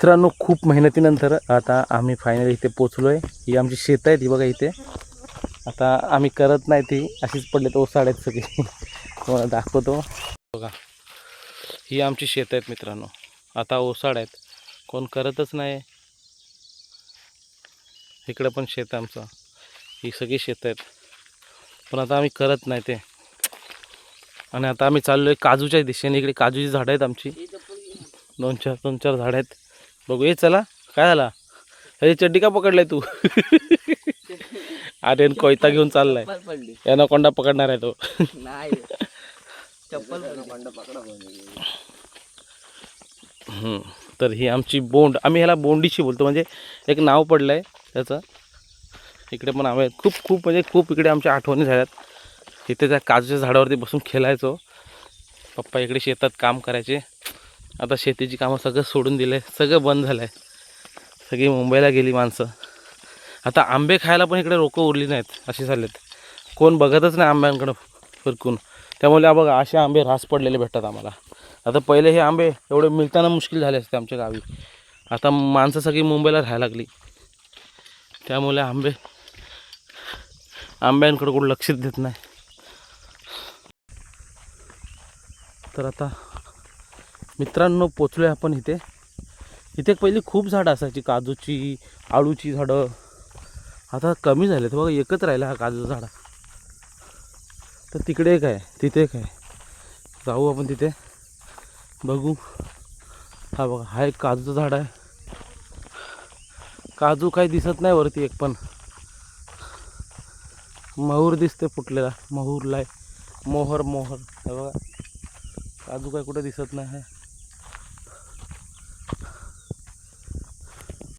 मित्रांनो, खूप मेहनतीनंतर आता आम्ही फायनली इथे पोचलो आहे. ही आमची शेतं आहेत, ही बघा इथे. आता आम्ही करत नाही ती अशीच पडलेत ओसाड आहेत सगळी. तुम्हाला दाखवतो बघा, ही आमची शेतं आहेत मित्रांनो. आता ओसाड आहेत, कोण करतच नाही. इकडं पण शेत आहे आमचं, ही सगळी शेतं आहेत, पण आता आम्ही करत नाही ते. आणि आता आम्ही चाललो आहे काजूच्या दिशेने. इकडे काजूची झाडं आहेत आमची, दोन चार झाडं आहेत. बघू ये, चला. काय झाला? अरे चड्डी का पकडलाय तू? अरे कोयता घेऊन चाललाय, एनाकोंडा पकडणार आहे तो. तर ही आमची बोंड, आम्ही ह्याला बोंडीची बोलतो, म्हणजे एक नाव पडलं आहे त्याचं. इकडे पण आम्ही खूप म्हणजे खूप इकडे आमच्या आठवणी झाल्यात. इथे त्या काजूच्या झाडावरती बसून खेळायचो. पप्पा इकडे शेतात काम करायचे. आता शेतीची कामं सगळं सोडून दिलं आहे, सगळं बंद झालं आहे. सगळी मुंबईला गेली माणसं. आता आंबे खायला पण इकडे लोकं उरली नाहीत, असे झालेत. कोण बघतच नाही आंब्यांकडं फिरकून. त्यामुळे बघा असे आंबे रास पडलेले भेटतात आम्हाला. आता पहिले हे आंबे एवढे मिळताना मुश्किल झाले असते आमच्या गावी. आता माणसं सगळी मुंबईला राहायला लागली, त्यामुळे आंब्यांकडे कोण लक्षच देत नाही. तर आता मित्रांनो पोचलो आहे आपण इथे. इथे पहिली खूप झाडं असायची, काजूची, आळूची झाडं. आता कमी झाले तर बघा, एकच राहिला हा काजूचा झाड. तर तिकडे एक आहे, तिथे एक आहे. जाऊ आपण तिथे बघू. हा बघा, हा एक काजूचं झाड आहे. काजू काही दिसत नाही वरती एक पण. महूर दिसते फुटलेला, महूरला आहे. मोहर हे बघा, काजू काय कुठे दिसत नाही आहे.